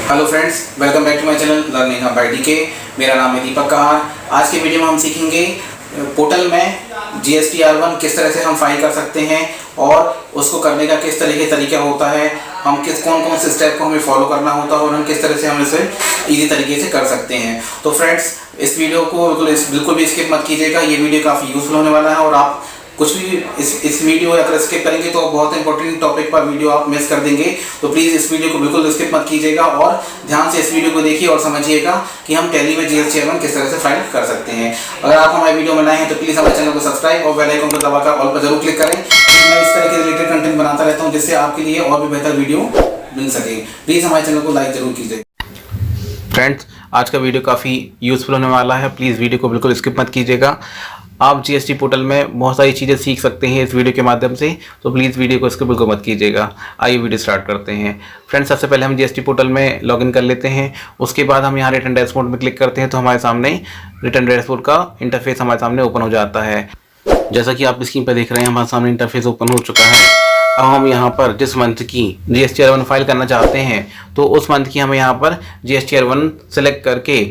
Hello friends, welcome back to my channel learning hub by DK. मेरा नाम है दीपक कहार। आज के वीडियो में हम सीखेंगे पोर्टल में GSTR1 किस तरह से हम फाइल कर सकते हैं और उसको करने का किस तरह के तरीका होता है, हम कौन से स्टेप को हमें फॉलो करना होता है और हम किस तरह से हम इसे इजी तरीके से कर सकते हैं। तो फ्रेंड्स, इस वीडियो को बिल्कुल भी स्किप मत कीजिएगा। ये वीडियो काफ़ी यूजफुल होने वाला है और आप कुछ भी इस वीडियो अगर स्किप करेंगे तो बहुत इंपॉर्टेंट टॉपिक पर वीडियो आप मिस कर देंगे। तो प्लीज़ इस वीडियो को बिल्कुल स्किप मत कीजिएगा और ध्यान से इस वीडियो को देखिए और समझिएगा कि हम टैली में GSTR1 किस तरह से फाइल कर सकते हैं। अगर आप हमारे वीडियो में नए हैं तो प्लीज़ हमारे चैनल को सब्सक्राइब और बेल आइकन को दबाकर ऑल पर जरूर क्लिक करें। मैं इस तरह के रिलेटेड कंटेंट बनाता रहता हूँ जिससे आपके लिए और भी बेहतर वीडियो मिल सके। प्लीज़ हमारे चैनल को लाइक जरूर कीजिए। फ्रेंड्स, आज का वीडियो काफ़ी यूज़फुल होने वाला है। प्लीज़ वीडियो को बिल्कुल स्किप मत कीजिएगा। आप GST पोर्टल में बहुत सारी चीज़ें सीख सकते हैं इस वीडियो के माध्यम से, तो प्लीज़ वीडियो को स्किप बिल्कुल मत कीजिएगा। आइए वीडियो स्टार्ट करते हैं। फ्रेंड्स, सबसे पहले हम GST पोर्टल में लॉगिन कर लेते हैं। उसके बाद हम यहाँ रिटर्न डैशबोर्ड में क्लिक करते हैं तो हमारे सामने रिटर्न डैशबोर्ड का इंटरफेस हमारे सामने ओपन हो जाता है। जैसा कि आप स्क्रीन पर देख रहे हैं, हमारे सामने इंटरफेस ओपन हो चुका है। अब हम यहाँ पर जिस मंथ की GSTR1 फाइल करना चाहते हैं तो उस मंथ की हमें यहाँ पर GSTR1 सेलेक्ट करके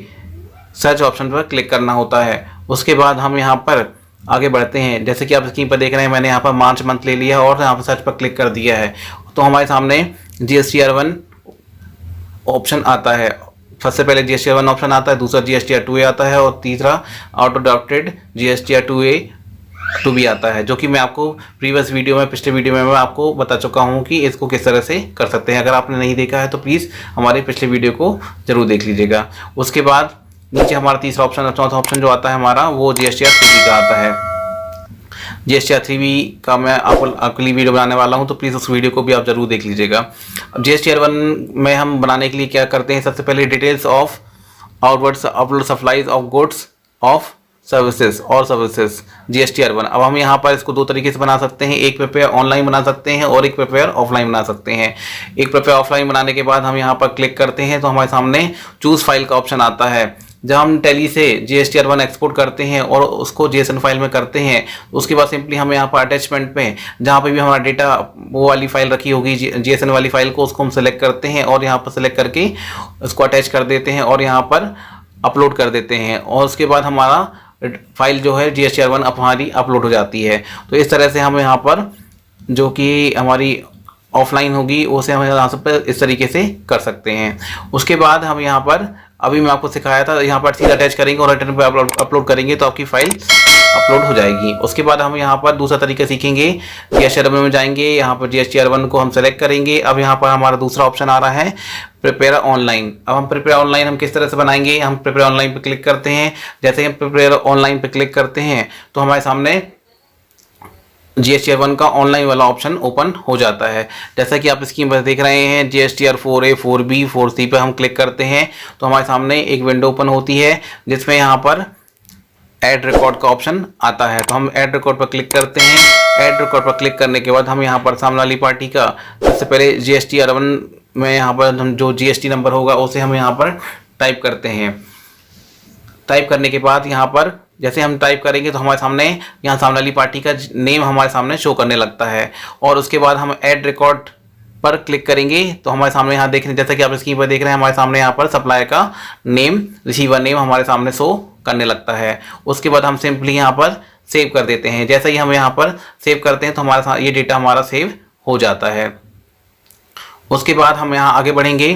सर्च ऑप्शन पर क्लिक करना होता है। उसके बाद हम यहाँ पर आगे बढ़ते हैं। जैसे कि आप स्क्रीन पर देख रहे हैं, मैंने यहाँ पर मार्च मंथ ले लिया है और यहाँ पर सर्च पर क्लिक कर दिया है तो हमारे सामने GSTR1 ऑप्शन आता है। सबसे पहले GSTR1 ऑप्शन आता है, दूसरा GSTR2A आता है और तीसरा ऑटो अडॉप्टेड GSTR2A भी आता है, जो कि मैं आपको प्रीवियस वीडियो में, पिछले वीडियो में मैं आपको बता चुका हूँ कि इसको किस तरह से कर सकते हैं। अगर आपने नहीं देखा है तो प्लीज़ हमारे पिछले वीडियो को ज़रूर देख लीजिएगा। उसके बाद नीचे हमारा तीसरा ऑप्शन और चौथा ऑप्शन जो आता है हमारा, वो GSTR3B का आता है। GSTR3B का मैं आपके लिए वीडियो बनाने वाला हूं, तो प्लीज़ उस वीडियो को भी आप ज़रूर देख लीजिएगा। अब GSTR1 में हम बनाने के लिए क्या करते हैं, सबसे पहले details of outwards upload supplies of goods of services और सर्विसेज GSTR1। अब हम यहाँ पर इसको दो तरीके से बना सकते हैं, एक प्रिपेयर ऑनलाइन बना सकते हैं और एक प्रिपेयर ऑफलाइन बना सकते हैं। एक प्रिपेयर ऑफलाइन बनाने के बाद हम यहाँ पर क्लिक करते हैं तो हमारे सामने चूज़ फाइल का ऑप्शन आता है। जब हम टैली से GSTR1 एक्सपोर्ट करते हैं और उसको JSON फाइल में करते हैं, उसके बाद सिंपली हम यहाँ पर अटैचमेंट पे जहाँ पे भी हमारा डेटा वो वाली फाइल रखी होगी JSON वाली फाइल को, उसको हम सेलेक्ट करते हैं और यहाँ पर सेलेक्ट करके उसको अटैच कर देते हैं और यहाँ पर अपलोड कर देते हैं और उसके बाद हमारा फाइल जो है GSTR1 हमारी अपलोड हो जाती है। तो इस तरह से हम यहाँ पर जो कि हमारी ऑफलाइन होगी उसे हम यहाँ पर इस तरीके से कर सकते हैं। उसके बाद हम यहाँ पर अभी मैं आपको सिखाया था, यहाँ पर सीधा अटैच करेंगे और रिटर्न पे अपलोड करेंगे तो आपकी फाइल अपलोड हो जाएगी। उसके बाद हम यहाँ पर दूसरा तरीका सीखेंगे। GSTR1 में जाएंगे, यहाँ पर GSTR1 को हम सेलेक्ट करेंगे। अब यहाँ पर हमारा दूसरा ऑप्शन आ रहा है प्रिपेयर ऑनलाइन। अब हम प्रिपेयर ऑनलाइन हम किस तरह से बनाएंगे, हम प्रिपेयर ऑनलाइन पे क्लिक करते हैं। जैसे हम प्रिपेयर ऑनलाइन पे क्लिक करते हैं तो हमारे सामने GSTR1 का ऑनलाइन वाला ऑप्शन ओपन हो जाता है। जैसा कि आप स्क्रीन पर देख रहे हैं, GSTR4A 4B 4C पर हम क्लिक करते हैं तो हमारे सामने एक विंडो ओपन होती है जिसमें यहाँ पर ऐड रिकॉर्ड का ऑप्शन आता है। तो हम ऐड रिकॉर्ड पर क्लिक करते हैं। ऐड रिकॉर्ड पर क्लिक करने के बाद हम यहाँ पर सामने वाली पार्टी का सबसे पहले GSTR1 में यहाँ पर हम जो GST नंबर होगा उसे हम यहाँ पर टाइप करते हैं। टाइप करने के बाद यहाँ पर जैसे हम टाइप करेंगे तो हमारे सामने यहाँ सामने वाली पार्टी का नेम हमारे सामने शो करने लगता है और उसके बाद हम ऐड रिकॉर्ड पर क्लिक करेंगे तो हमारे सामने यहाँ देख रहे हैं, जैसा कि आप स्क्रीन पर देख रहे हैं, हमारे सामने यहाँ पर सप्लायर का नेम, रिसीवर नेम हमारे सामने शो करने लगता है। उसके बाद हम सिंपली यहाँ पर सेव कर देते हैं। जैसे ही हम यहाँ पर सेव करते हैं तो हमारा ये डेटा हमारा सेव हो जाता है। उसके बाद हम यहाँ आगे बढ़ेंगे,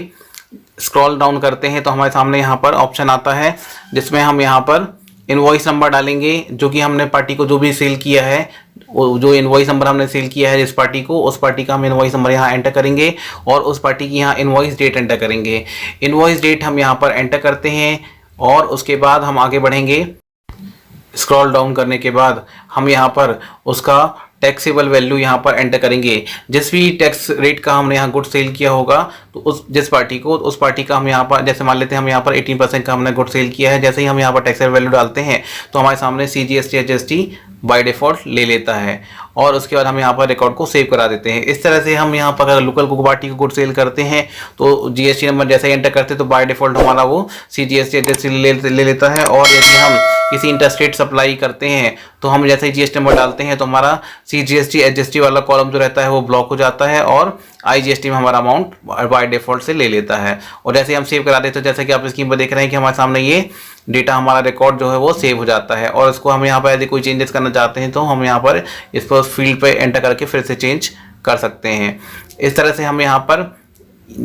स्क्रॉल डाउन करते हैं तो हमारे सामने यहाँ पर ऑप्शन आता है जिसमें हम यहाँ पर इनवॉइस नंबर डालेंगे, जो कि हमने पार्टी को जो भी सेल किया है, जो इनवॉइस नंबर हमने सेल किया है इस पार्टी को, उस पार्टी का हम इनवॉइस नंबर यहाँ एंटर करेंगे और उस पार्टी की यहाँ इनवॉइस डेट एंटर करेंगे। इनवॉइस डेट हम यहाँ पर एंटर करते हैं और उसके बाद हम आगे बढ़ेंगे। स्क्रॉल डाउन करने के बाद हम यहाँ पर उसका टैक्सेबल वैल्यू यहाँ पर एंटर करेंगे। जिस भी टैक्स रेट का हमने यहाँ गुड सेल किया होगा तो उस पार्टी का हम यहाँ पर, जैसे मान लेते हैं हम यहाँ पर 18% का हमने गुड सेल किया है। जैसे ही हम यहाँ पर टैक्सेबल वैल्यू डालते हैं तो हमारे सामने CGST HST बाय डिफ़ॉल्ट ले लेता है और उसके बाद हम यहाँ पर रिकॉर्ड को सेव करा देते हैं। इस तरह से हम यहाँ पर अगर लोकल को पार्टी को गुड सेल करते हैं तो GST नंबर जैसे ही एंटर करते हैं तो बाय डिफ़ॉल्ट हमारा वो CGST HST ले लेता है। और यदि हम किसी इंटरस्टेट सप्लाई करते हैं तो हम जैसे ही GST नंबर डालते हैं तो हमारा CGST HST वाला कॉलम जो रहता है वो ब्लॉक हो जाता है और IGST में हमारा अमाउंट बाय डिफ़ॉल्ट से ले लेता है। और जैसे हम सेव करा देते हैं, जैसे कि आप स्क्रीन पर देख रहे हैं कि हमारे सामने ये डेटा हमारा रिकॉर्ड जो है वो सेव हो जाता है। और इसको हम यहाँ पर यदि कोई चेंजेस करना चाहते हैं तो हम यहाँ पर इस पर फील्ड पे एंटर करके फिर से चेंज कर सकते हैं। इस तरह से हम यहाँ पर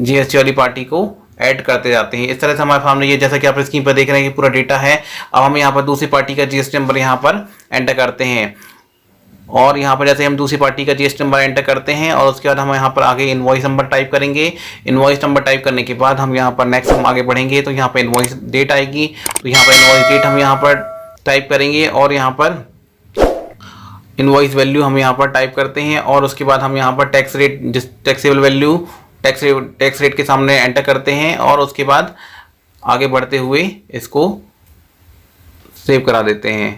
GST वाली पार्टी को ऐड करते जाते हैं। इस तरह से हमारे सामने ये, जैसा कि आप स्क्रीन पर देख रहे हैं कि पूरा डेटा है। अब हम यहाँ पर दूसरी पार्टी का GST नंबर यहाँ पर एंटर करते हैं। और यहाँ पर जैसे हम दूसरी पार्टी का GST नंबर एंटर करते हैं और उसके बाद हम यहाँ पर आगे इनवॉइस नंबर टाइप करेंगे। इनवॉइस नंबर टाइप करने के बाद हम यहाँ पर नेक्स्ट हम आगे बढ़ेंगे तो यहाँ पर इनवॉइस डेट आएगी। तो यहाँ पर इनवॉइस डेट हम यहाँ पर टाइप करेंगे और यहाँ पर इनवॉइस वैल्यू हम यहाँ पर टाइप करते हैं। और उसके बाद हम यहाँ पर टैक्स रेट, जिस टैक्सेबल वैल्यू टैक्स रेट के सामने एंटर करते हैं और उसके बाद आगे बढ़ते हुए इसको सेव करा देते हैं।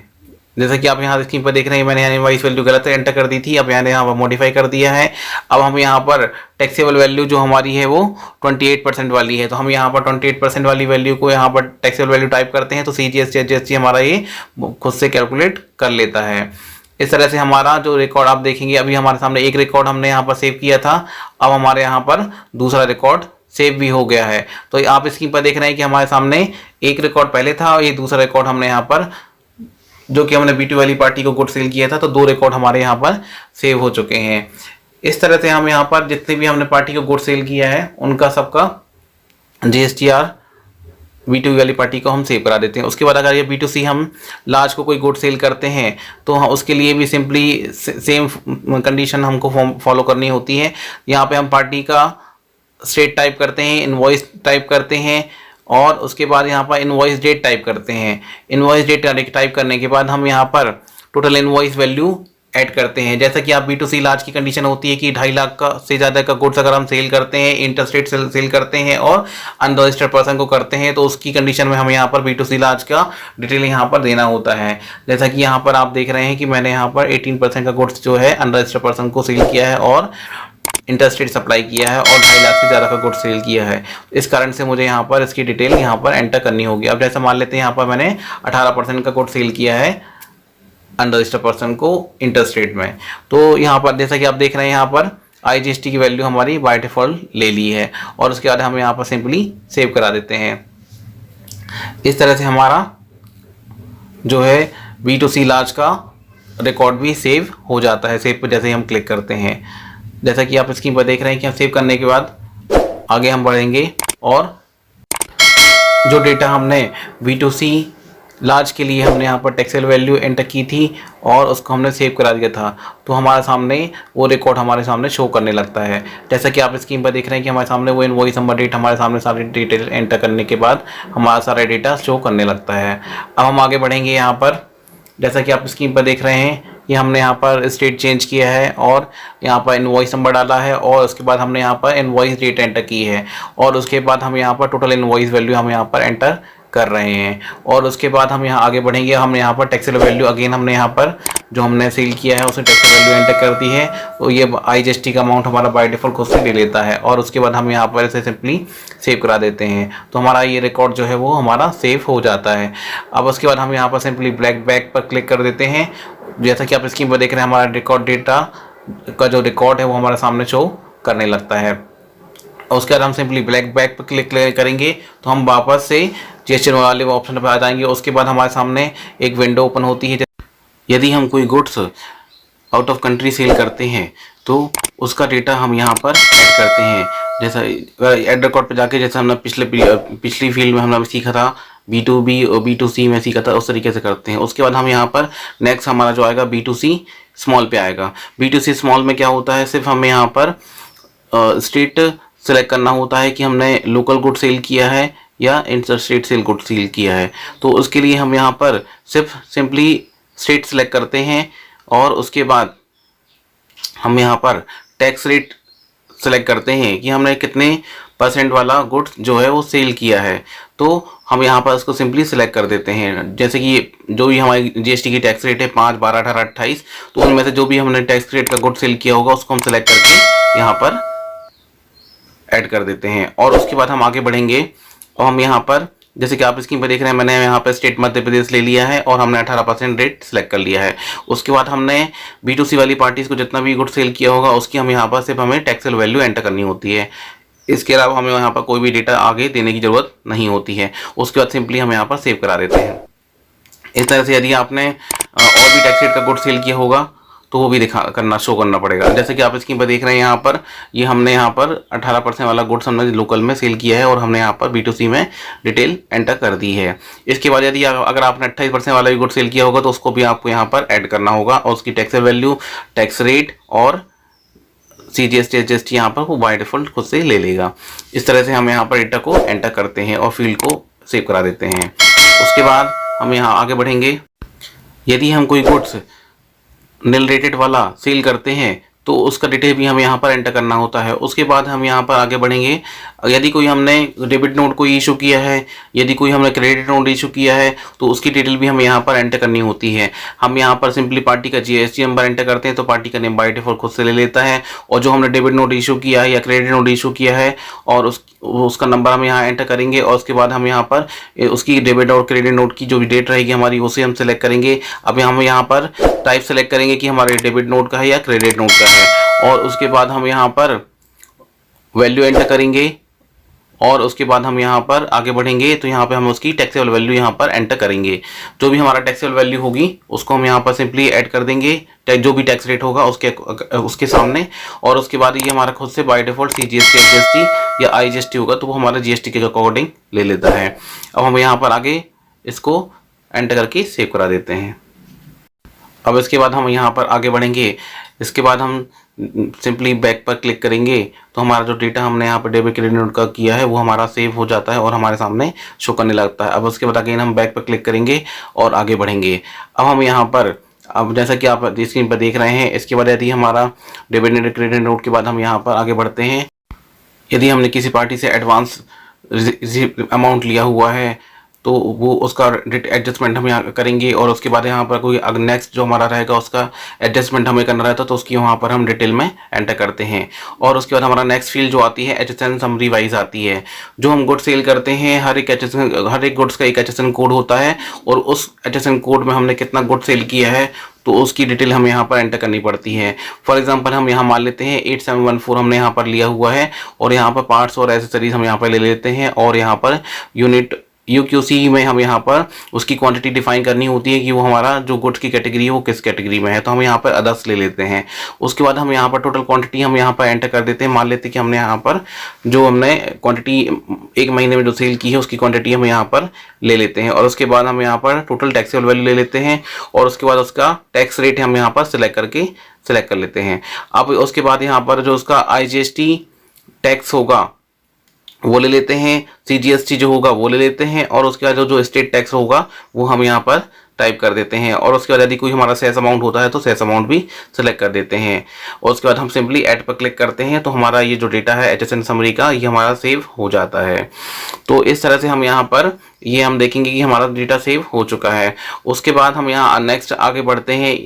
जैसा कि आप यहाँ स्क्रीन पर देख रहे हैं, मैंने यहाँ इनवॉइस वैल्यू गलत एंटर कर दी थी, अब मैंने यहाँ पर मॉडिफाई कर दिया है। अब हम यहाँ पर टैक्सेबल वैल्यू जो हमारी है वो 28% वाली है, तो हम यहाँ पर 28% वाली वैल्यू को यहाँ पर टैक्सेबल वैल्यू टाइप करते हैं तो CGST हमारा ये खुद से कैलकुलेट कर लेता है। इस तरह से हमारा जो रिकॉर्ड आप देखेंगे, अभी हमारे सामने एक रिकॉर्ड हमने यहाँ पर सेव किया था, अब हमारे यहाँ पर दूसरा रिकॉर्ड सेव भी हो गया है। तो आप स्क्रीन पर देख रहे हैं कि हमारे सामने एक रिकॉर्ड पहले था और ये दूसरा रिकॉर्ड हमने यहाँ पर, जो कि हमने B2 वाली पार्टी को गुड सेल किया था, तो 2 रिकॉर्ड हमारे यहाँ पर सेव हो चुके हैं। इस तरह से हम यहाँ पर जितने भी हमने पार्टी को गुड सेल किया है उनका सबका GSTR B2 वाली पार्टी को हम सेव करा देते हैं। उसके बाद अगर ये B2C हम लार्ज को कोई गुड सेल करते हैं तो उसके लिए भी सिंपली सेम कंडीशन हमको फॉलो करनी होती है। यहाँ पे हम पार्टी का स्टेट टाइप करते हैं, इनवॉइस टाइप करते हैं और उसके बाद यहाँ पर इनवॉइस डेट टाइप करते हैं। इनवॉइस डेट टाइप करने के बाद हम यहाँ पर टोटल इनवॉइस वैल्यू ऐड करते हैं। जैसा कि आप B2C लार्ज की कंडीशन होती है कि 2.5 लाख का से ज़्यादा का गुड्स अगर हम सेल करते हैं, इंटरस्टेट सेल करते हैं और अनरजिस्टर्ड पर्सन को करते हैं, तो उसकी कंडीशन में हम यहाँ पर B2C लार्ज का डिटेल यहाँ पर देना होता है। जैसा कि यहाँ पर आप देख रहे हैं कि मैंने यहाँ पर 18% का गुड्स जो है अनरजिस्टर्ड पर्सन को सेल किया है और इंटरस्टेट सप्लाई किया है और 2.5 लाख से ज़्यादा का गुड्स सेल किया है। इस कारण से मुझे यहाँ पर इसकी डिटेल यहाँ पर एंटर करनी होगी। अब जैसा मान लेते हैं यहाँ पर मैंने 18% का गुड्स सेल किया है अनरजिस्टर्ड पर्सन को इंटरस्टेट में, तो यहाँ पर जैसा कि आप देख रहे हैं यहाँ पर IGST की वैल्यू हमारी बाय डिफॉल्ट ले ली है और उसके बाद हम यहाँ पर सिंपली सेव करा देते हैं। इस तरह से हमारा जो है B2C लार्ज का रिकॉर्ड भी सेव हो जाता है। सेव पर जैसे ही हम क्लिक करते हैं, जैसा कि आप स्क्रीन पर देख रहे हैं कि हम सेव करने के बाद आगे हम बढ़ेंगे और जो डेटा हमने B2C लार्ज के लिए हमने यहाँ पर टैक्सेबल वैल्यू एंटर की थी और उसको हमने सेव करा दिया था, तो हमारे सामने वो रिकॉर्ड हमारे सामने शो करने लगता है। जैसा कि आप स्क्रीन पर देख रहे हैं कि हमारे सामने वो इनवॉइस नंबर डेट हमारे सामने सारी डिटेल एंटर करने के बाद हमारा सारा डेटा शो करने लगता है। अब हम आगे बढ़ेंगे यहाँ पर, जैसा कि आप स्क्रीन पर देख रहे हैं कि हमने यहाँ पर स्टेट चेंज किया है और यहाँ पर इनवॉइस नंबर डाला है और उसके बाद हमने यहाँ पर इनवॉइस डेट एंटर की है और उसके बाद हम यहाँ पर टोटल इनवॉइस वैल्यू हम यहाँ पर एंटर कर रहे हैं। और उसके बाद हम यहाँ आगे बढ़ेंगे, हमने यहाँ पर टैक्सेबल वैल्यू अगेन हमने यहाँ पर जो हमने सेल किया है उसमें टैक्सेबल वैल्यू एंटर कर दी है, तो ये IGST का अमाउंट हमारा बाय डिफॉल्ट खुद से ले लेता है और उसके बाद हम यहाँ पर इसे सिंपली सेव करा देते हैं, तो हमारा ये रिकॉर्ड जो है वो हमारा सेव हो जाता है। अब उसके बाद हम यहाँ पर सिंपली ब्लैक बैक पर क्लिक कर देते हैं। जैसा कि आप स्क्रीन पर देख रहे हैं हमारा रिकॉर्ड डेटा का जो रिकॉर्ड है वो हमारे सामने शो करने लगता है। और उसके बाद हम सिंपली ब्लैक बैक पर क्लिक करेंगे तो हम वापस से GST वाले ऑप्शन पर आ जाएंगे। उसके बाद हमारे सामने एक विंडो ओपन होती है। यदि हम कोई goods out of country sell करते हैं तो उसका डेटा हम यहाँ पर ऐड करते हैं। जैसा ऐड रिकॉर्ड पर जाके, जैसे हमने पिछली फील्ड में हमने सीखा था B2B और B2C में सीखा था, उस तरीके से करते हैं। उसके बाद हम यहाँ पर नेक्स्ट हमारा जो आएगा B2C स्मॉल पे आएगा। B2C स्मॉल में क्या होता है, सिर्फ हमें यहाँ पर स्टेट सेलेक्ट करना होता है कि हमने लोकल गुड सेल किया है या इंटरस्टेट सेल गुड सेल किया है, तो उसके लिए हम यहाँ पर सिंपली स्टेट सेलेक्ट करते हैं और उसके बाद हम यहाँ पर टैक्स रेट सेलेक्ट करते हैं कि हमने कितने % वाला गुड्स जो है वो सेल किया है, तो हम यहाँ पर उसको सिंपली सिलेक्ट कर देते हैं। जैसे कि जो भी हमारी GST की टैक्स रेट है 5, 12, 18, 28, तो उनमें से जो भी हमने टैक्स रेट का गुड सेल किया होगा उसको हम सिलेक्ट करके यहाँ पर ऐड कर देते हैं। और उसके बाद हम आगे बढ़ेंगे और हम यहाँ पर जैसे कि आप स्क्रीन पर देख रहे हैं, मैंने यहाँ पर स्टेट मध्य प्रदेश ले लिया है और हमने 18% रेट सेलेक्ट कर लिया है। उसके बाद हमने B2C वाली पार्टीज को जितना भी गुड सेल किया होगा उसकी हम यहाँ पर सिर्फ हमें टैक्सेबल वैल्यू एंटर करनी होती है। इसके अलावा हमें यहाँ पर कोई भी डेटा आगे देने की ज़रूरत नहीं होती है। उसके बाद सिंपली हम यहाँ पर सेव करा देते हैं। इस तरह से यदि आपने और भी टैक्स रेट का गुड सेल किया होगा तो वो भी शो करना पड़ेगा। जैसे कि आप स्क्रीन पर देख रहे हैं, यहाँ पर ये हमने यहाँ पर 18% वाला गुड्स हमने लोकल में सेल किया है और हमने यहाँ पर B2C में डिटेल एंटर कर दी है। इसके बाद यदि अगर आपने 28% वाला भी गुड सेल किया होगा तो उसको भी आपको यहाँ पर ऐड करना होगा और उसकी टैक्सेबल वैल्यू, टैक्स रेट और CGST HST यहाँ पर वो बाय डिफॉल्ट खुद से ले लेगा। इस तरह से हम यहाँ पर डेटा को एंटर करते हैं और फील्ड को सेव करा देते हैं। उसके बाद हम यहाँ आगे बढ़ेंगे। यदि हम कोई गुड्स निल रेटेड वाला सेल करते हैं तो उसका डिटेल भी हमें यहाँ पर एंटर करना होता है। उसके बाद हम यहाँ पर आगे बढ़ेंगे। यदि कोई हमने डेबिट नोट को इशू किया है, यदि कोई हमने क्रेडिट नोट इशू किया है तो उसकी डिटेल भी हमें यहाँ पर एंटर करनी होती है। हम यहाँ पर सिंपली पार्टी का GST नंबर एंटर करते हैं तो पार्टी का नेम बाय डिफॉल्ट खुद से ले लेता है। और जो हमने डेबिट नोट इशू किया है या क्रेडिट नोट इशू किया है और उसका नंबर हम यहाँ एंटर करेंगे और उसके बाद हम यहाँ पर उसकी डेबिट और क्रेडिट नोट की जो भी डेट रहेगी हमारी उसे हम सेलेक्ट करेंगे। अब हम यहाँ पर टाइप सेलेक्ट करेंगे कि हमारे डेबिट नोट का है या क्रेडिट नोट का है और उसके बाद हम यहाँ पर वैल्यू एंटर करेंगे और उसके बाद हम यहाँ पर आगे बढ़ेंगे। तो यहाँ पे हम उसकी टैक्सेबल वैल्यू यहाँ पर एंटर करेंगे। जो भी हमारा टैक्सेबल वैल्यू होगी उसको हम यहाँ पर सिंपली ऐड कर देंगे, जो भी टैक्स रेट होगा उसके सामने। और उसके बाद ये हमारा खुद से बाय डिफॉल्ट CGST HST या IGST होगा तो वो हमारा GST के अकॉर्डिंग ले लेता है। अब हम यहाँ पर आगे इसको एंटर करके सेव करा देते हैं। अब इसके बाद हम यहाँ पर आगे बढ़ेंगे। इसके बाद हम सिंपली बैक पर क्लिक करेंगे तो हमारा जो डेटा हमने यहाँ पर डेबिट क्रेडिट नोट का किया है वो हमारा सेव हो जाता है और हमारे सामने शो करने लगता है। अब उसके बाद अगेन हम बैक पर क्लिक करेंगे और आगे बढ़ेंगे। अब हम यहाँ पर, अब जैसा कि आप स्क्रीन पर देख रहे हैं, इसके बाद यदि हमारा डेबिट क्रेडिट नोट के बाद हम यहाँ पर आगे बढ़ते हैं। यदि हमने किसी पार्टी से एडवांस अमाउंट लिया हुआ है तो वो उसका एडजस्टमेंट हम यहाँ करेंगे और उसके बाद यहाँ पर कोई नेक्स्ट जो हमारा रहेगा उसका एडजस्टमेंट हमें करना रहता है तो उसकी वहाँ पर हम डिटेल में एंटर करते हैं। और उसके बाद हमारा नेक्स्ट फील्ड जो आती है HSN समरी वाइज आती है। जो हम गुड सेल करते हैं हर एक गुड्स का एक HSN कोड होता है और उस HSN कोड में हमने कितना गुड सेल किया है तो उसकी डिटेल हमें यहाँ पर एंटर करनी पड़ती है। फॉर एग्जांपल हम यहाँ मान लेते हैं 8714 हमने यहाँ पर लिया हुआ है और यहाँ पर पार्ट्स और एसेसरीज हम यहाँ पर ले लेते हैं और यहाँ पर यूनिट UQC में हम यहाँ पर उसकी क्वांटिटी डिफाइन करनी होती है कि वो हमारा जो गुड्स की कैटेगरी है वो किस कैटेगरी में है, तो हम यहाँ पर अदर्स ले लेते हैं। उसके बाद हम यहाँ पर टोटल क्वांटिटी हम यहाँ पर एंटर कर देते हैं। मान लेते हैं कि हमने यहाँ पर जो हमने क्वांटिटी एक महीने में जो सेल की है उसकी क्वांटिटी हम यहाँ पर ले लेते हैं और उसके बाद हम यहाँ पर टोटल टैक्सेबल वैल्यू ले लेते हैं और उसके बाद उसका टैक्स रेट हम यहाँ पर सेलेक्ट कर लेते हैं। अब उसके बाद यहाँ पर जो उसका IGST टैक्स होगा वो ले लेते हैं, CGST जो होगा वो ले लेते हैं और उसके बाद जो स्टेट टैक्स होगा वो हम यहाँ पर टाइप कर देते हैं और उसके बाद यदि कोई हमारा सेस अमाउंट होता है तो सेस अमाउंट भी सेलेक्ट कर देते हैं और उसके बाद हम सिंपली ऐड पर क्लिक करते हैं तो हमारा ये जो डेटा है HSN समरी का ये हमारा सेव हो जाता है। तो इस तरह से हम यहाँ पर ये हम देखेंगे कि हमारा डेटा सेव हो चुका है। उसके बाद हम यहाँ नेक्स्ट आगे बढ़ते हैं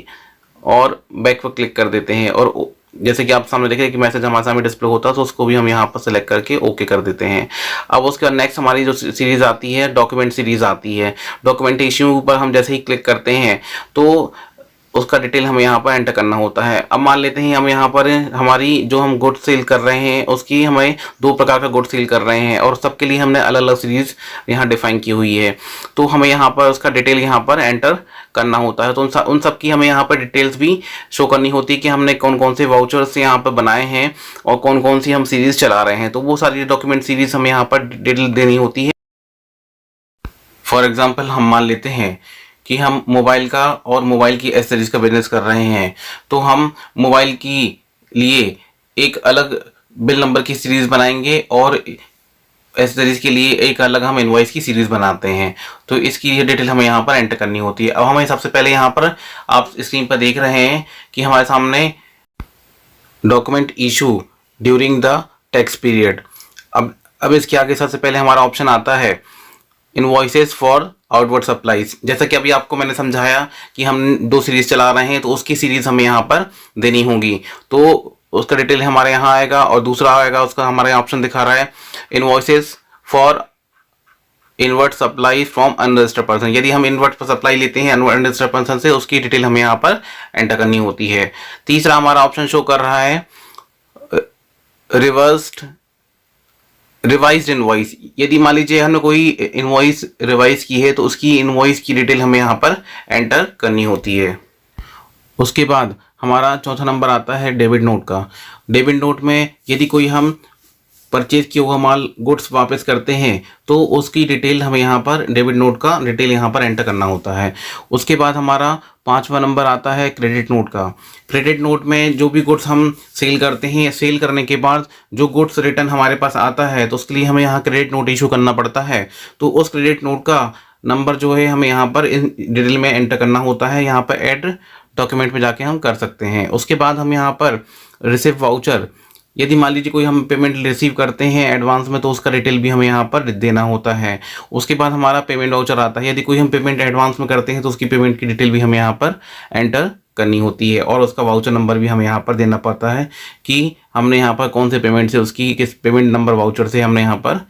और बैक पर क्लिक कर देते हैं और जैसे कि आप सामने देखें कि मैसेज हमारे सामने डिस्प्ले होता है तो उसको भी हम यहाँ पर सेलेक्ट करके ओके कर देते हैं। अब उसके बाद नेक्स्ट हमारी जो सीरीज़ आती है डॉक्यूमेंट सीरीज़ आती है। डॉक्यूमेंट इश्यू पर हम जैसे ही क्लिक करते हैं तो उसका डिटेल हमें यहाँ पर एंटर करना होता है। अब मान लेते हैं हम यहाँ पर हमारी जो हम गुड सेल कर रहे हैं उसकी हमें 2 प्रकार का गुड सेल कर रहे हैं और सबके लिए हमने अलग अलग सीरीज़ यहाँ डिफाइन की हुई है तो हमें यहाँ पर उसका डिटेल यहाँ पर एंटर करना होता है। तो उन सब की हमें यहाँ पर डिटेल्स भी शो करनी होती है कि हमने कौन कौन से वाउचर्स यहाँ पर बनाए हैं और कौन कौन सी हम सीरीज़ चला रहे हैं, तो वो सारी डॉक्यूमेंट सीरीज़ हमें यहाँ पर डिटेल देनी होती है। फॉर एग्जाम्पल हम मान लेते हैं कि हम मोबाइल का और मोबाइल की एसेसरीज का बिजनेस कर रहे हैं तो हम मोबाइल की लिए एक अलग बिल नंबर की सीरीज़ बनाएंगे और एसेसरीज के लिए एक अलग हम इनवॉइस की सीरीज़ बनाते हैं। तो इसकी ये डिटेल हमें यहाँ पर एंटर करनी होती है। अब हमें सबसे पहले यहाँ पर आप स्क्रीन पर देख रहे हैं कि हमारे सामने document issue during the tax period. अब इसके आगे सबसे पहले हमारा ऑप्शन आता है इनवॉइसेस फॉर आउटवर्ड सप्लाईज। जैसा कि अभी आपको मैंने समझाया कि हम 2 सीरीज़ चला रहे हैं तो उसकी सीरीज़ हमें यहाँ पर देनी होगी तो उसका डिटेल हमारे यहाँ आएगा और दूसरा आएगा उसका हमारे यहाँ ऑप्शन दिखा रहा है invoices for inward supply from unregistered person. यदि हम इनवर्ट सप्लाई लेते हैं अनरजिस्टर्ड पर्सन से, उसकी डिटेल हमें यहाँ पर एंटर करनी होती है। तीसरा हमारा ऑप्शन शो कर रहा है रिवाइज्ड इनवॉइस। यदि मान लीजिए हमने कोई इनवॉइस रिवाइज की है तो उसकी इनवॉइस की डिटेल हमें यहाँ पर एंटर करनी होती है। उसके बाद हमारा चौथा नंबर आता है डेबिट नोट का। डेबिट नोट में यदि कोई हम परचेज किया हुआ माल गुड्स वापस करते हैं तो उसकी डिटेल हमें यहाँ पर डेबिट नोट का डिटेल यहाँ पर एंटर करना होता है। उसके बाद हमारा पांचवा नंबर आता है क्रेडिट नोट का। क्रेडिट नोट में जो भी गुड्स हम सेल करते हैं, सेल करने के बाद जो गुड्स रिटर्न हमारे पास आता है तो उसके लिए हमें यहाँ क्रेडिट नोट इशू करना पड़ता है। तो उस क्रेडिट नोट का नंबर जो है हमें यहाँ पर इन डिटेल में एंटर करना होता है। यहाँ पर ऐड डॉक्यूमेंट में जाके हम कर सकते हैं। उसके बाद हम यहाँ पर रिसिप्ट वाउचर, यदि मान लीजिए कोई हम पेमेंट रिसीव करते हैं एडवांस में तो उसका डिटेल भी हमें यहाँ पर देना होता है। उसके बाद हमारा पेमेंट वाउचर आता है। यदि कोई हम पेमेंट एडवांस में करते हैं तो उसकी पेमेंट की डिटेल भी हमें यहाँ पर एंटर करनी होती है और उसका वाउचर नंबर भी हमें यहाँ पर देना पड़ता है कि हमने यहाँ पर कौन से पेमेंट से, उसकी किस पेमेंट नंबर वाउचर से हमने यहाँ पर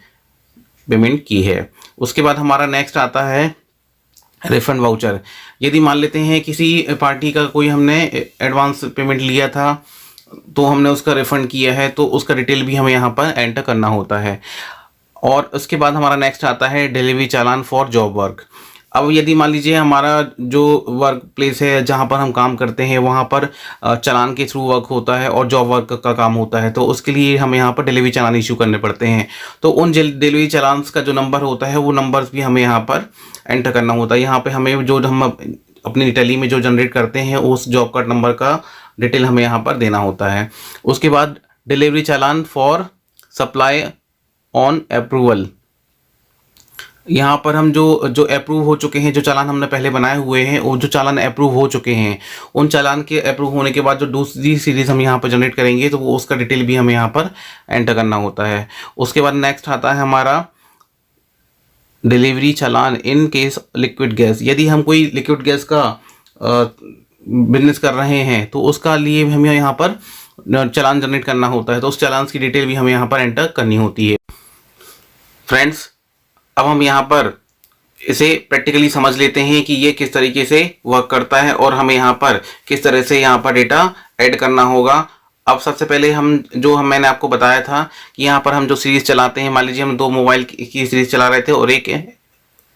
पेमेंट की है। उसके बाद हमारा नेक्स्ट आता है रिफंड वाउचर। यदि मान लेते हैं किसी पार्टी का कोई हमने एडवांस पेमेंट लिया था तो हमने उसका रिफंड किया है तो उसका डिटेल भी हमें यहाँ पर एंटर करना होता है। और उसके बाद हमारा नेक्स्ट आता है delivery challan for job work. अब यदि मान लीजिए हमारा जो वर्क प्लेस है जहाँ पर हम काम करते हैं वहाँ पर चालान के थ्रू वर्क होता है और जॉब वर्क का काम होता है, तो उसके लिए हमें यहाँ पर डिलीवरी चालान इशू करने पड़ते हैं। तो उन डिलीवरी चालान का जो नंबर होता है वो नंबर्स भी हमें यहाँ पर एंटर करना होता है। यहाँ पर हमें जो हम अपनी टैली में जो जनरेट करते हैं उस जॉब कार्ड नंबर का डिटेल हमें यहाँ पर देना होता है। उसके बाद delivery challan for supply on approval. यहाँ पर हम जो अप्रूव हो चुके हैं, जो चालान हमने पहले बनाए हुए हैं, वो जो चालान अप्रूव हो चुके हैं, उन चालान के अप्रूव होने के बाद जो दूसरी सीरीज़ हम यहाँ पर जनरेट करेंगे तो वो उसका डिटेल भी हमें यहाँ पर एंटर करना होता है। उसके बाद नेक्स्ट आता है हमारा delivery challan in case liquid gas. यदि हम कोई लिक्विड गैस का बिजनेस कर रहे हैं तो उसका लिए हमें यहाँ पर चालान जनरेट करना होता है, तो उस चालान की डिटेल भी हमें यहाँ पर एंटर करनी होती है। फ्रेंड्स, अब हम यहाँ पर इसे प्रैक्टिकली समझ लेते हैं कि ये किस तरीके से वर्क करता है और हमें यहाँ पर किस तरह से यहाँ पर डेटा ऐड करना होगा। अब सबसे पहले मैंने आपको बताया था कि यहाँ पर हम जो सीरीज़ चलाते हैं, मान लीजिए हम 2 मोबाइल की सीरीज़ चला रहे थे और एक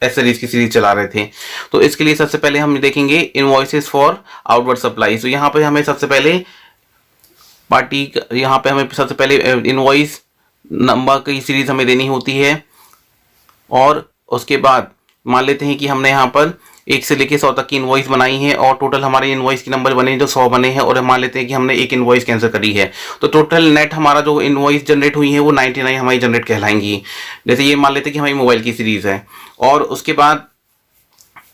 एस सीरीज की सीरीज चला रहे थे, तो इसके लिए सबसे पहले हम देखेंगे इनवॉइसेस फॉर आउटवर्ड सप्लाई। तो यहाँ पे हमें सबसे पहले इनवॉइस नंबर की सीरीज हमें देनी होती है और उसके बाद मान लेते हैं कि हमने यहाँ पर 1 से लेकर 100 तक की इनवॉइस बनाई है और टोटल हमारे इनवॉइस के नंबर बने जो 100 बने हैं और मान लेते हैं कि हमने एक इनवॉइस कैंसिल करी है, तो टोटल नेट हमारा जो इनवॉइस जनरेट हुई है वो 99 हमारी जनरेट कहलाएंगी। जैसे ये मान लेते हैं कि हमारी मोबाइल की सीरीज़ है और उसके बाद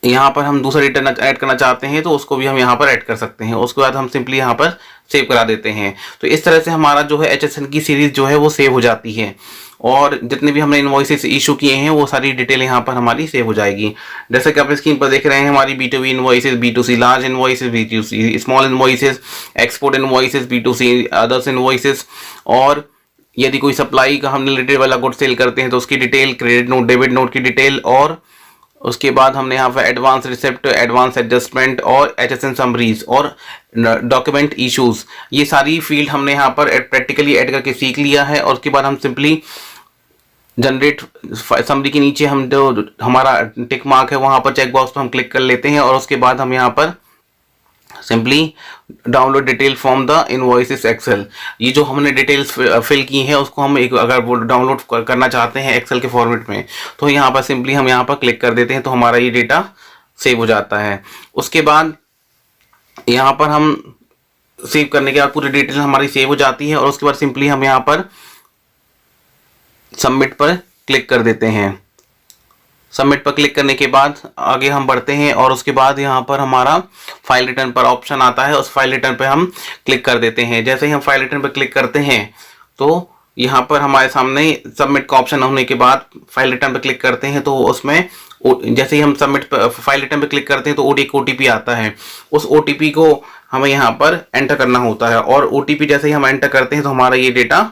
यहाँ पर हम दूसरा रिटर्न ऐड करना चाहते हैं तो उसको भी हम यहाँ पर ऐड कर सकते हैं। उसके बाद हम सिंपली यहाँ पर सेव करा देते हैं। तो इस तरह से हमारा जो है HSN की सीरीज़ जो है वो सेव हो जाती है और जितने भी हमने इनवॉइसेस इशू किए हैं वो सारी डिटेल यहाँ पर हमारी सेव हो जाएगी। जैसे कि आप स्क्रीन पर देख रहे हैं हमारी B2B invoices, B2C large invoices, B2C small invoices, export invoices, B2C others invoices, और यदि कोई सप्लाई का हमने रिलेटेड वाला गुड सेल करते हैं तो उसकी detail, credit note, debit note की डिटेल, और उसके बाद हमने यहाँ पर एडवांस रिसिप्ट, एडवांस एडजस्टमेंट और HSN समरीज और डॉक्यूमेंट इश्यूज, ये सारी फील्ड हमने यहाँ पर प्रैक्टिकली ऐड करके सीख लिया है। और उसके बाद हम सिंपली जनरेट समरी के नीचे हम जो हमारा टिक मार्क है वहाँ पर चेक बॉक्स पर हम क्लिक कर लेते हैं और उसके बाद हम यहाँ पर simply download detail from the invoices excel, ये जो हमने डिटेल्स फिल की हैं उसको हम अगर वो डाउनलोड करना चाहते हैं एक्सेल के फॉर्मेट में तो यहाँ पर सिंपली हम यहाँ पर क्लिक कर देते हैं तो हमारा ये डेटा सेव हो जाता है। उसके बाद यहाँ पर हम सेव करने के बाद पूरी डिटेल हमारी सेव हो जाती है और उसके बाद सिंपली हम यहाँ पर सबमिट पर क्लिक कर देते हैं। सबमिट पर क्लिक करने के बाद आगे हम बढ़ते हैं और उसके बाद यहाँ पर हमारा फाइल रिटर्न पर ऑप्शन आता है, उस फाइल रिटर्न पर हम क्लिक कर देते हैं। जैसे ही हम फाइल रिटर्न पर क्लिक करते हैं तो यहाँ पर हमारे सामने सबमिट का ऑप्शन होने के बाद फाइल रिटर्न पर क्लिक करते हैं तो उसमें जैसे ही हम सबमिट फाइल रिटर्न पर क्लिक करते हैं तो एक OTP आता है, उस OTP को हमें यहाँ पर एंटर करना होता है और OTP जैसे ही हम एंटर करते हैं तो हमारा ये डेटा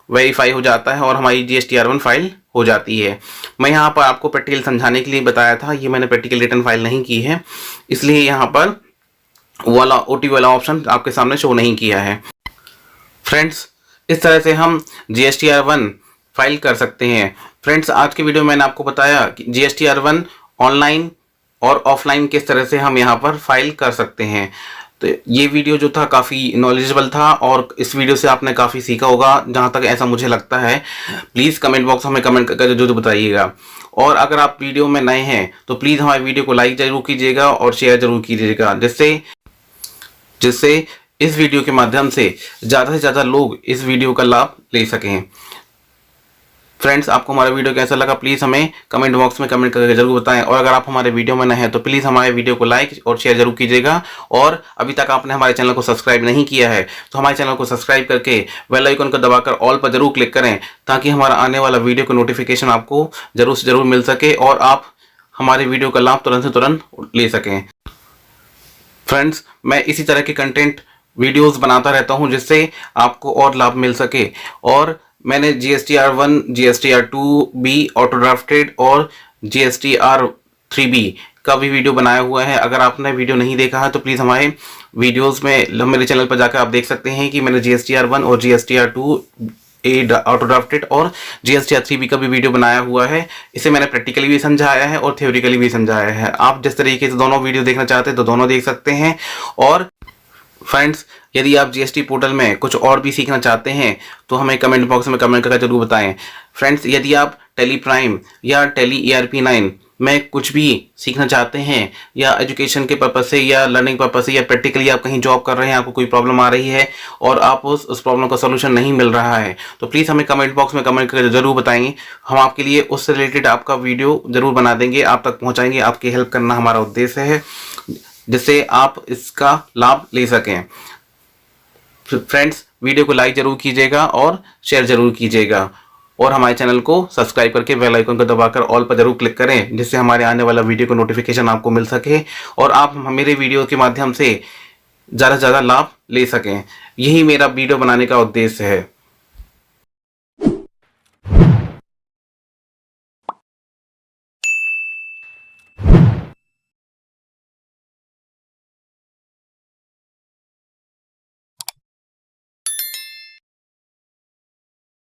वेरीफाई हो जाता है और हमारी GSTR1 फाइल हो जाती है। मैं यहाँ पर आपको प्रैक्टिकल समझाने के लिए बताया था, ये मैंने प्रैक्टिकल रिटर्न फाइल नहीं की है, इसलिए यहाँ पर वाला OT वाला ऑप्शन आपके सामने शो नहीं किया है। फ्रेंड्स, इस तरह से हम GSTR1 फाइल कर सकते हैं। फ्रेंड्स, आज के वीडियो में मैंने आपको बताया कि GSTR1 ऑनलाइन और ऑफलाइन किस तरह से हम यहाँ पर फाइल कर सकते हैं। तो ये वीडियो जो था काफ़ी नॉलेजेबल था और इस वीडियो से आपने काफ़ी सीखा होगा, जहाँ तक ऐसा मुझे लगता है। प्लीज़ कमेंट बॉक्स में कमेंट करके जो बताइएगा। और अगर आप वीडियो में नए हैं तो प्लीज़ हमारे वीडियो को लाइक ज़रूर कीजिएगा और शेयर ज़रूर कीजिएगा, जिससे इस वीडियो के माध्यम से ज़्यादा लोग इस वीडियो का लाभ ले सकें। फ्रेंड्स, आपको हमारा वीडियो कैसा लगा प्लीज़ हमें कमेंट बॉक्स में कमेंट करके जरूर बताएं। और अगर आप हमारे वीडियो में नए हैं तो प्लीज़ हमारे वीडियो को लाइक और शेयर जरूर कीजिएगा। और अभी तक आपने हमारे चैनल को सब्सक्राइब नहीं किया है तो हमारे चैनल को सब्सक्राइब करके बेल आइकन को दबाकर ऑल पर जरूर क्लिक करें, ताकि हमारा आने वाला वीडियो का नोटिफिकेशन आपको जरूर से जरूर मिल सके और आप हमारे वीडियो का लाभ तुरंत से तुरंत ले सकें। फ्रेंड्स, मैं इसी तरह के कंटेंट वीडियोस बनाता रहता हूं जिससे आपको और लाभ मिल सके। और मैंने GSTR1, GSTR2B ऑटो ड्राफ्टेड और GSTR3B का भी वीडियो बनाया हुआ है। अगर आपने वीडियो नहीं देखा है तो प्लीज़ हमारे वीडियोस में मेरे चैनल पर जाकर आप देख सकते हैं कि मैंने GSTR1 और GSTR2 ऑटो ड्राफ्टेड और GSTR3B का भी वीडियो बनाया हुआ है। इसे मैंने प्रैक्टिकली भी समझाया है और थ्योरिकली भी समझाया है। आप जिस तरीके से दोनों वीडियो देखना चाहते हैं तो दोनों देख सकते हैं। और फ्रेंड्स, यदि आप GST पोर्टल में कुछ और भी सीखना चाहते हैं तो हमें कमेंट बॉक्स में कमेंट करके जरूर बताएं। फ्रेंड्स, यदि आप टैली प्राइम या टैली ERP9 में कुछ भी सीखना चाहते हैं या एजुकेशन के पर्पज से या लर्निंग पर्पज से या प्रैक्टिकली आप कहीं जॉब कर रहे हैं, आपको कोई प्रॉब्लम आ रही है और आप उस प्रॉब्लम का सोल्यूशन नहीं मिल रहा है, तो प्लीज़ हमें कमेंट बॉक्स में कमेंट करके ज़रूर बताएंगे। हम आपके लिए उससे रिलेटेड आपका वीडियो ज़रूर बना देंगे, आप तक पहुँचाएंगे। आपकी हेल्प करना हमारा उद्देश्य है, जिससे आप इसका लाभ ले सकें। फ्रेंड्स, वीडियो को लाइक जरूर कीजिएगा और शेयर जरूर कीजिएगा और हमारे चैनल को सब्सक्राइब करके बेल आइकन को दबाकर ऑल पर जरूर क्लिक करें, जिससे हमारे आने वाला वीडियो का नोटिफिकेशन आपको मिल सके और आप मेरे वीडियो के माध्यम से ज़्यादा से ज़्यादा लाभ ले सकें। यही मेरा वीडियो बनाने का उद्देश्य है।